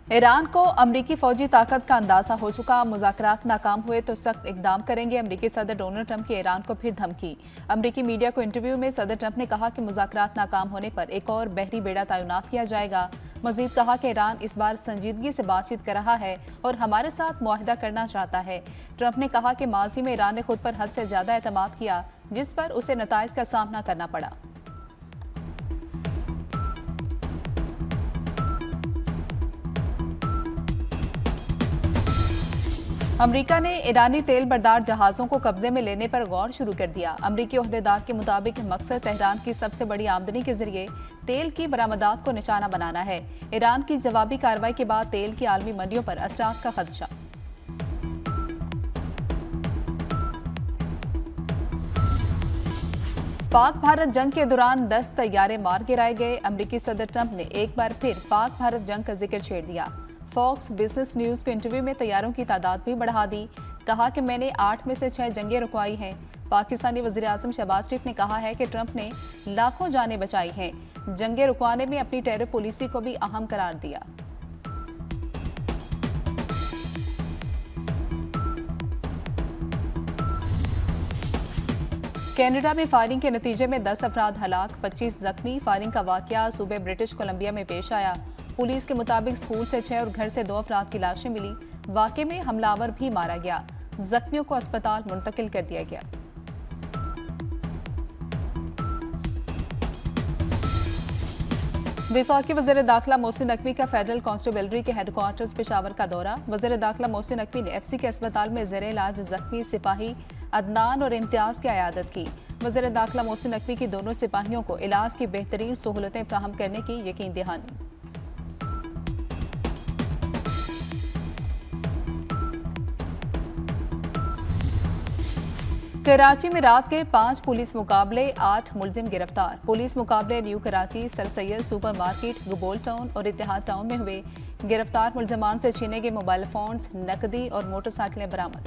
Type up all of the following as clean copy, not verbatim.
Iran को अमरीकी फौजी ताकत का अंदाजा हो चुका। मुज़ाकरात नाकाम हुए तो सख्त इकदाम करेंगे। अमरीकी सदर डोनाल्ड ट्रंप की ईरान को फिर धमकी। अमरीकी मीडिया को इंटरव्यू में सदर ट्रंप ने कहा कि मुज़ाकरात नाकाम होने पर एक और बहरी बेड़ा तैनात किया जाएगा। मजीद कहा कि ईरान इस बार संजीदगी से बातचीत कर रहा है और हमारे साथ मुआहिदा करना चाहता है। ट्रंप ने कहा कि माजी में ईरान ने खुद पर हद से ज्यादा एतमाद किया, जिस पर उसे नताइज का सामना करना पड़ा। अमेरिका ने ईरानी तेल बरदार जहाजों को कब्जे में लेने पर गौर शुरू कर दिया। अमेरिकी ओहदेदार के मुताबिक मकसद तेहरान की सबसे बड़ी आमदनी के जरिए तेल की बरामदात को निशाना बनाना है। ईरान की जवाबी कार्रवाई के बाद तेल की आलमी मंडियों पर असरात का खदशा। पाक भारत जंग के दौरान 10 तैयारे मार गिराए गए। अमेरिकी सदर ट्रंप ने एक बार फिर पाक भारत जंग का जिक्र छेड़ दिया। फॉक्स बिजनेस न्यूज को इंटरव्यू में तैयारों की तादाद भी बढ़ा दी। कहा कि मैंने 8 में से 6 जंगें रुकवाई हैं। पाकिस्तानी वज़ीर-ए-आज़म शहबाज शरीफ ने कहा है कि ट्रंप ने लाखों जानें बचाई हैं। जंगें रुकवाने में अपनी टेरर पॉलिसी को भी अहम करार दिया। कनाडा में फायरिंग के नतीजे में 10 अफराद हलाक, 25 जख्मी। फायरिंग का वाकया सूबे ब्रिटिश कोलंबिया में पेश आया। पुलिस के मुताबिक स्कूल से 6 और घर से 2 अफराद की लाशें मिली। वाकये में हमलावर भी मारा गया। जख्मियों को अस्पताल मुंतकिल कर दिया गया। वफाकी वज़ीर दाखिला मोहसिन नकवी का फेडरल कांस्टेबलरी के हेडक्वार्टर्स पेशावर का दौरा। वज़ीर दाखिला मोहसिन नकवी ने एफसी के अस्पताल में ज़ेरे इलाज जख्मी सिपाही अदनान और इम्तियाज की अयादत की। वज़ीर दाखिला मोहसिन नकवी की दोनों सिपाहियों को इलाज की बेहतरीन सहूलतें फराहम करने की यकीन दहानी। कराची में रात के 5 पुलिस मुकाबले, 8 मुलजिम गिरफ्तार। पुलिस मुकाबले new Karachi, sir Syed super market, Gabol town और इत्तेहाद टाउन में हुए। गिरफ्तार मुलजमान से छीने गए मोबाइल फोन्स, नकदी और मोटरसाइकिलें बरामद।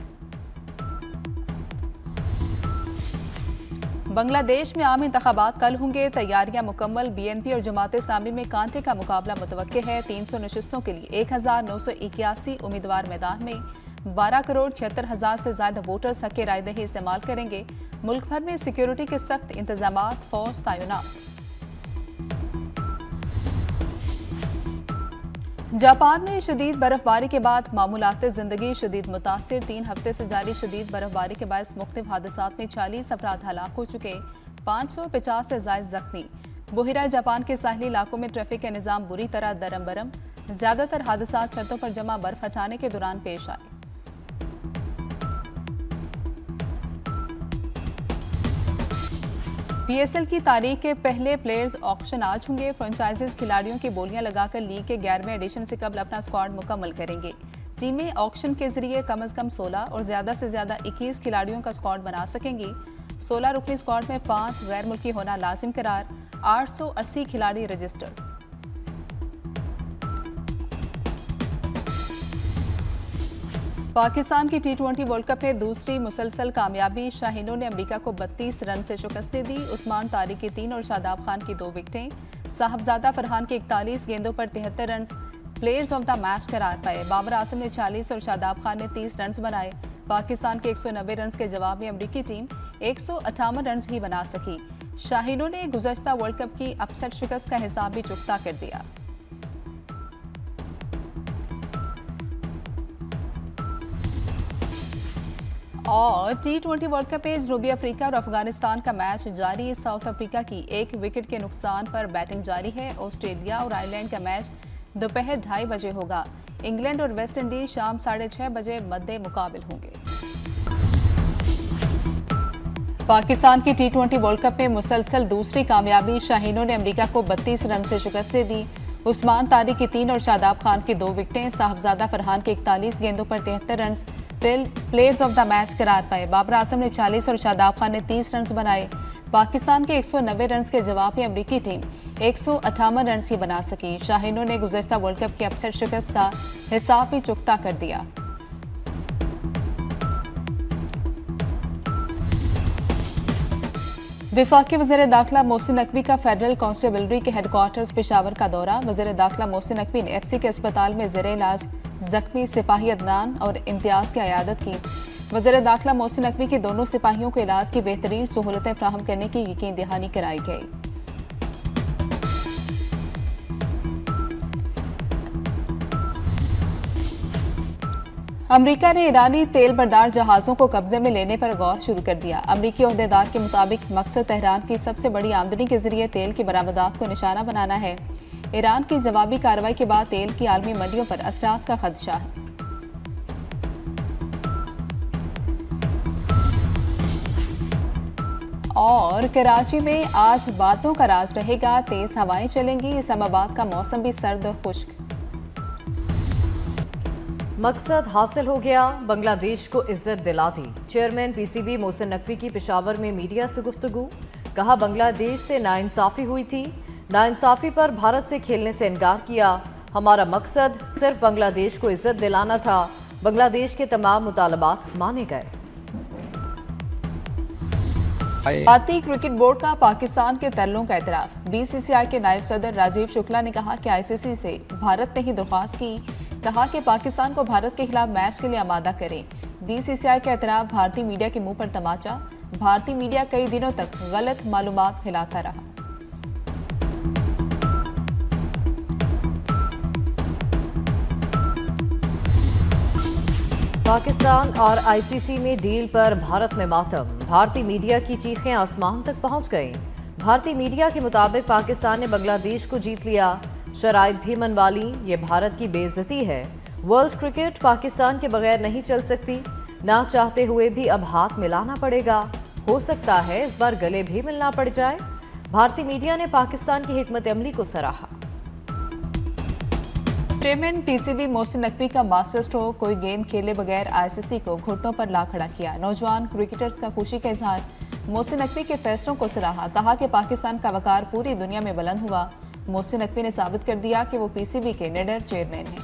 बांग्लादेश में आम इंतखाबात कल होंगे। तैयारियां मुकम्मल। बीएनपी और जमात इस्लामी में कांटे का मुकाबला मुतवक्के है। 300 नशिस्तों के लिए 1981 उम्मीदवार मैदान में। 12,76,000 से ज्यादा वोटर्स हक रायदही इस्तेमाल करेंगे। मुल्क भर में सिक्योरिटी के सख्त इंतजामात, फौज तैनात। जापान में शदीद बर्फबारी के बाद मामूलात जिंदगी शदीद मुतासिर। 3 हफ्ते से जारी शदीद बर्फबारी के बायस मुख्तलिफ हादसात में 40 अफराद हलाक हो चुके, 550 से ज्यादा जख्मी। बुहिरा जापान के साहली इलाकों में ट्रैफिक का निजाम बुरी तरह दरम बरम। ज्यादातर हादसात छतों पर जमा बर्फ हटाने के दौरान पेश आए। पीएसएल की तारीख के पहले प्लेयर्स ऑक्शन आज होंगे। फ्रेंचाइजीज खिलाड़ियों की बोलियां लगाकर लीग के 11वें एडिशन से कबल अपना स्क्वाड मुकम्मल करेंगे। टीमें ऑक्शन के जरिए कम से कम 16 और ज्यादा से ज्यादा 21 खिलाड़ियों का स्क्वाड बना सकेंगी। 16 रुकनी स्क्वाड में 5 गैर मुल्की होना लाजिम करार। 880 खिलाड़ी रजिस्टर्ड। पाकिस्तान की T20 वर्ल्ड कप में दूसरी मुसलसल कामयाबी। शाहीनों ने अमेरिका को 32 रन से शिकस्त दी। उस्मान तारिक की 3 और शादाब खान की 2 विकेटें। साहबजादा फरहान के 41 गेंदों पर 73 run players of the match करार पाए। बाबर आजम ने 40 और शादाब खान ने 30 रन बनाए। पाकिस्तान के 190 रन के जवाब में अमेरिकी टीम 158 रन ही बना सकी। शाहीनों ने गुज़श्ता वर्ल्ड कप की अपसेट शिकस्त का हिसाब भी चुकता कर दिया। और T20 वर्ल्ड कप में जनूबी अफ्रीका और अफगानिस्तान का मैच जारी। साउथ अफ्रीका की 1 विकेट के नुकसान पर बैटिंग जारी है। ऑस्ट्रेलिया और आयरलैंड का मैच दोपहर 2:30 बजे होगा। इंग्लैंड और वेस्ट इंडीज शाम 6:30 बजे मद्दे मुकाबिल होंगे। पाकिस्तान की T20 वर्ल्ड कप में मुसलसल दूसरी कामयाबी। शाहीनों ने अमेरिका को 32 रन से शिकस्त दी। उस्मान तारिक की 3 और शादाब खान की 2 विकेटें। साहबजादा फरहान के 41 गेंदों पर 73 run players of the match करार पाए। बाबर आजम ने 40 और शादाब खान ने 30 रन बनाए। पाकिस्तान के 190 रन के जवाब में अमेरिकी टीम 158 रन ही बना सकी। शाहीनों ने गुज़श्ता वर्ल्ड कप की अपसेट शिकस्त का हिसाब भी चुकता कर दिया। वफाकी वज़ीर दाखिला मोहसिन नकवी का फेडरल कांस्टेबलरी के हेडक्वार्टर्स पेशावर का दौरा। वज़ीर दाखिला मोहसिन नकवी ने FC के अस्पताल में ज़ेरे इलाज जख्मी सिपाही अदनान और इम्तियाज़ की अयादत की। वज़ीर दाखिला मोहसिन नकवी के दोनों सिपाहियों को इलाज की बेहतरीन सहूलतें फराहम करने की यकीन दहानी कराई गई। अमरीका ने ईरानी तेल बरदार जहाज़ों को कब्जे में लेने पर गौर शुरू कर दिया। अमरीकी ओहदेदार के मुताबिक मकसद तेहरान की सबसे बड़ी आमदनी के जरिए तेल की बरामदात को निशाना बनाना है। ईरान की जवाबी कार्रवाई के बाद तेल की आलमी मंडियों पर असरात का खदशा है। और कराची में आज बादलों का राज रहेगा, तेज हवाएं चलेंगी। इस्लामाबाद का मौसम भी सर्द और खुश्क। मकसद हासिल हो गया, बांग्लादेश को इज्जत दिला दी। चेयरमैन PCB मोहसिन नकवी की पेशावर में मीडिया से गुफ्तगू। कहा बांग्लादेश से नाइंसाफी हुई थी, नाइंसाफी पर भारत से खेलने से इनकार किया। हमारा मकसद सिर्फ बांग्लादेश को इज्जत दिलाना था। बांग्लादेश के तमाम मुतालबात माने गए। भारतीय क्रिकेट बोर्ड का पाकिस्तान के तरलों का एतराफ। BCCI के नायब सदर राजीव शुक्ला ने कहा कि ICC से भारत ने ही दरख्वास्त की। कहा कि पाकिस्तान को भारत के खिलाफ मैच के लिए आमादा करें। BCCI का एतराफ भारतीय मीडिया के मुंह पर तमाचा। भारतीय मीडिया कई दिनों तक गलत मालूमात फैलाता रहा। पाकिस्तान और ICC में डील पर भारत में मातम। भारतीय मीडिया की चीखें आसमान तक पहुंच गईं। भारतीय मीडिया के मुताबिक पाकिस्तान ने बांग्लादेश को जीत लिया, शराइत भी मनवा ली। ये भारत की बेइज्जती है। वर्ल्ड क्रिकेट पाकिस्तान के बगैर नहीं चल सकती। ना चाहते हुए भी अब हाथ मिलाना पड़ेगा। हो सकता है इस बार गले भी मिलना पड़ जाए। भारतीय मीडिया ने पाकिस्तान की हिकमत अमली को सराहा। चेयरमैन PCB मोहसिन नकवी का मास्टर स्ट्रोक, कोई गेंद खेले बगैर ICC को घुटनों पर ला खड़ा किया। नौजवान क्रिकेटर्स का खुशी का इजहार। मोहसिन नकवी के फैसलों को सराहा। कहा कि पाकिस्तान का वकार पूरी दुनिया में बुलंद हुआ। मोहसिन नकवी ने साबित कर दिया कि वो PCB के निडर चेयरमैन हैं।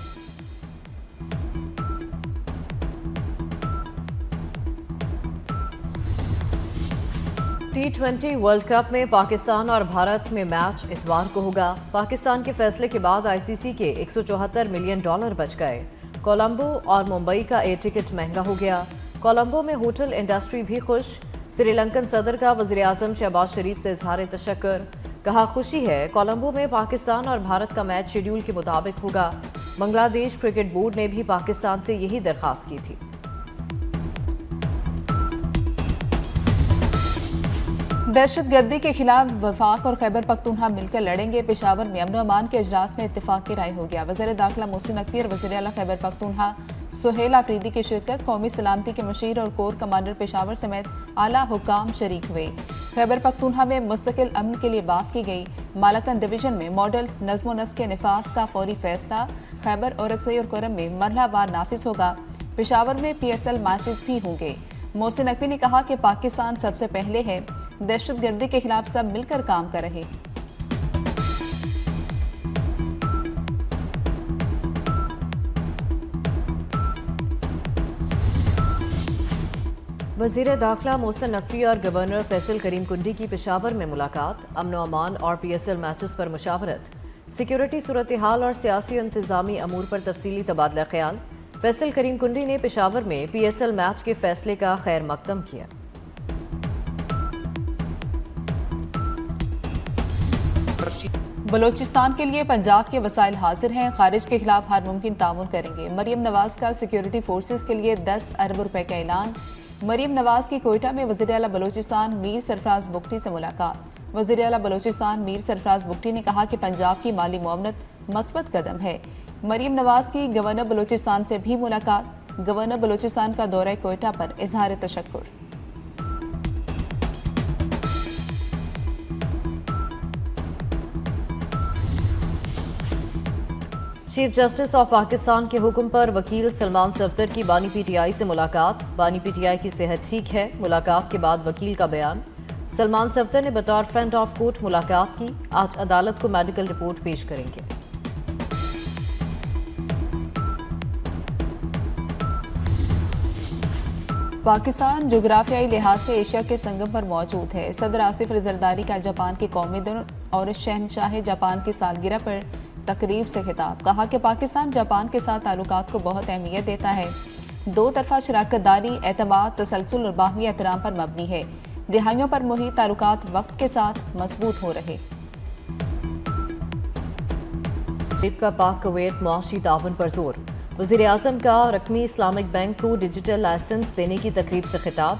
T20 वर्ल्ड कप में पाकिस्तान और भारत में मैच इतवार को होगा। पाकिस्तान के फैसले के बाद ICC के $174 मिलियन बच गए। कोलंबो और मुंबई का एयर टिकट महंगा हो गया। कोलंबो में होटल इंडस्ट्री भी खुश। श्रीलंकन सदर का वज़ीर आज़म शहबाज शरीफ से इजहार तशक्कुर। कहा खुशी है, कोलंबो में पाकिस्तान और भारत का मैच शेड्यूल के मुताबिक होगा। बांग्लादेश क्रिकेट बोर्ड ने भी पाकिस्तान से यही दरख्वास्त की थी। दहशतगर्दी के खिलाफ वफाक और खैबर पख्तूनख्वा मिलकर लड़ेंगे। पेशावर में अमन अमान के इजलास में इत्तेफाक की राय हो गया। वज़ीर दाखिला मोहसिन नकवी और वज़ीर आला खैबर पख्तूनख्वा सुहेल आफरीदी की शिरकत। कौमी सलामती के मशीर और कोर कमांडर पेशावर समेत आला हुकाम शरीक हुए। खैबर पख्तूनख्वा में मुस्तकिल अमन के लिए बात की गई। मालकन डिवीजन में मॉडल नज़्मो नस्क के निफाज का फौरी फैसला। खैबर औरकज़ई और कोरम में मरहलावार नाफिज होगा। पेशावर में PSL मैचेस भी होंगे। मोहसिन नकवी ने कहा कि पाकिस्तान सबसे पहले है, दहशतगर्दी के खिलाफ सब मिलकर काम कर रहे। वज़ीर दाखिला मोहसिन नकवी और गवर्नर फैसल करीम कुंडी की पेशावर में मुलाकात। अमन अमान और PSL मैचेस पर मुशावरत। सिक्योरिटी सूरत हाल और सियासी इंतजामी अमूर पर तफसीली तबादला ख्याल। फैसल करीम कुंडी ने पेशावर में PSL मैच के फैसले का खैर मकदम किया। बलोचिस्तान के लिए पंजाब के वसाइल हाजिर हैं। खारिज के खिलाफ हर मुमकिन ताउन करेंगे। मरियम नवाज का सिक्योरिटी फोर्सेस के लिए 10 अरब रुपए का ऐलान। मरियम नवाज की कोयटा में वज़ीर आला बलोचिस्तान मीर सरफराज बुगटी से मुलाकात। वज़ीर आला बलोचिस्तान मीर सरफराज बुगटी ने कहा कि पंजाब की माली मुआवनत मस्बत कदम है। मरियम नवाज की गवर्नर बलोचिस्तान से भी मुलाकात। गवर्नर बलोचिस्तान का दौरा कोयटा पर इजहार तशक्कुर। चीफ जस्टिस ऑफ पाकिस्तान के हुक्म पर वकील सलमान सफदर की बानी PTI से मुलाकात। बानी PTI की सेहत ठीक है। मुलाकात के बाद वकील का बयान। सलमान सफदर ने बतौर फ्रंट ऑफ कोर्ट मुलाकात की। आज अदालत को मेडिकल रिपोर्ट पेश करेंगे। पाकिस्तान जोग्राफियाई लिहाज से एशिया के संगम पर मौजूद है। सदर आसिफ अली जरदारी का जापान के कौमी दिन और शहनशाह जापान की सालगिरह पर तकरीब से खिताब। कहा कि पाकिस्तान जापान के साथ ताल्लुकात को बहुत अहमियत देता है। दो तरफा शराकतदारी, एतमाद, तसलसल और बाहमी एहतराम पर मबनी है। दिहाइयों पर मुहित ताल्लुकात वक्त के साथ मजबूत हो रहे। का पाक कुवैत मुआशी ताउन पर जोर। वज़ीर आज़म का रकमी इस्लामिक बैंक को डिजिटल लाइसेंस देने की तकरीब से खिताब।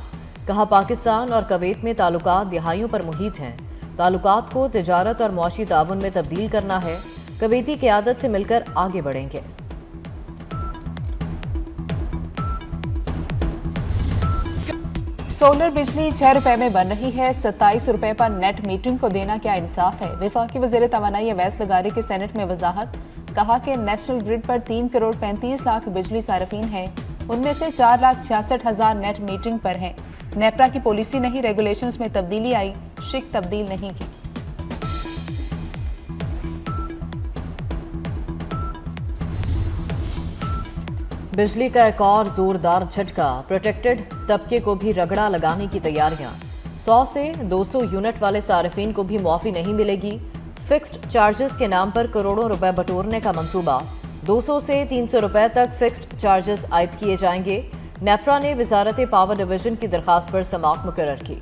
कहा पाकिस्तान और कुवैत में ताल्लुकात दिहाइयों पर मुहित हैं। ताल्लुकात को तिजारत और मुआशी ताउन में तब्दील करना है। कुवैती क़यादत से मिलकर आगे बढ़ेंगे। सोलर बिजली 6 रुपए में बन रही है। 27 रुपए पर नेट मीटरिंग को देना क्या इंसाफ है। वफाकी वज़ीर तवानाई अवैस लगारी की सेनेट में वजाहत। कहा कि नेशनल ग्रिड पर 3 करोड़ 35 लाख बिजली सार्फिन हैं। उनमें से 4,66,000 नेट मीटरिंग पर हैं। नेपरा की पॉलिसी नहीं, रेगुलेशंस में तब्दीली आई, शिक तब्दील नहीं की। बिजली का एक और जोरदार झटका। प्रोटेक्टेड तबके को भी रगड़ा लगाने की तैयारियां। 100 से 200 यूनिट वाले सार्फिन को भी मुआफी नहीं मिलेगी। फिक्स्ड चार्जेस के नाम पर करोड़ों रुपए बटोरने का मंसूबा। 200 से 300 रुपए तक फिक्स्ड चार्जेस आयद किए जाएंगे। नेपरा ने वजारत पावर डिवीजन की दरखास्त पर समाअत मुकर्रर की।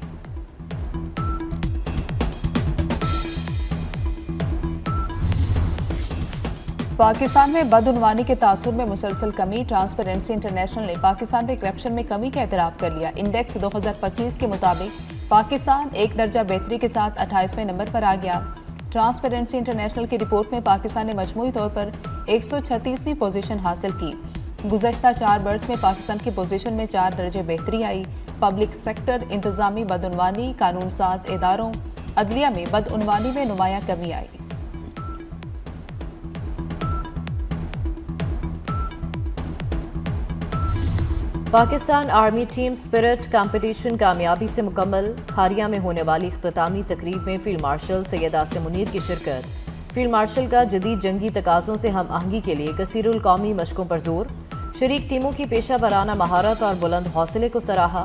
पाकिस्तान में बदउनवानी के तासुर में मुसलसल कमी। ट्रांसपेरेंसी इंटरनेशनल ने पाकिस्तान में करप्शन में कमी का एतराफ़ कर लिया। इंडेक्स 2025 के मुताबिक पाकिस्तान एक दर्जा बेहतरी के साथ 28वें नंबर पर आ गया। ट्रांसपेरेंसी इंटरनेशनल की रिपोर्ट में पाकिस्तान ने मजमूई तौर पर 136वीं पोजीशन हासिल की। गुज़श्ता 4 बरस में पाकिस्तान की पोजीशन में 4 दर्जे बेहतरी आई। पब्लिक सेक्टर, इंतजामी बदउनवानी, कानून साज इदारों, अदलिया में बदउनवानी में नुमाया कमी आई। Pakistan army team spirit competition कामयाबी से मुकम्मल। खारिया में होने वाली इख्तितामी तकरीब में फील्ड मार्शल सैयद आसिम मुनीर की शिरकत। फील्ड मार्शल का जदीद जंगी तकाज़ों से हम आहंगी के लिए कसीरुल कौमी मशकों पर जोर। शरीक टीमों की पेशा वराना महारत और बुलंद हौसले को सराहा।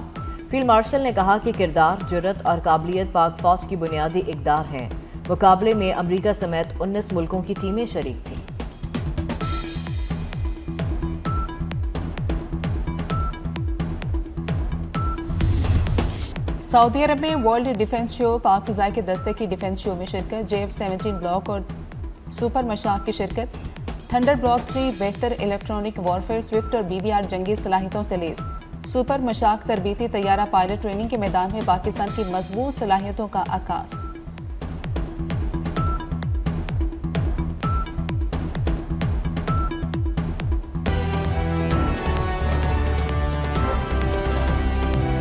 फील्ड मार्शल ने कहा कि किरदार, जुर्रत और काबिलियत पाक फौज की बुनियादी इकदार हैं। मुकाबले में अमरीका समेत 19 मुल्कों की टीमें शरीक थीं। सऊदी अरब में वर्ल्ड डिफेंस शो। पाक फ़िज़ाई के दस्ते की डिफेंस शो में शिरकत। JF-17 ब्लॉक और सुपर मशाक की शिरकत। थंडर ब्लॉक 3 बेहतर इलेक्ट्रॉनिक वॉरफेयर, स्विफ्ट और BBR जंगी सलाहियतों से लेस। सुपर मशाक तरबीती तैयारा पायलट ट्रेनिंग के मैदान में पाकिस्तान की मजबूत सलाहियतों का आगाज़।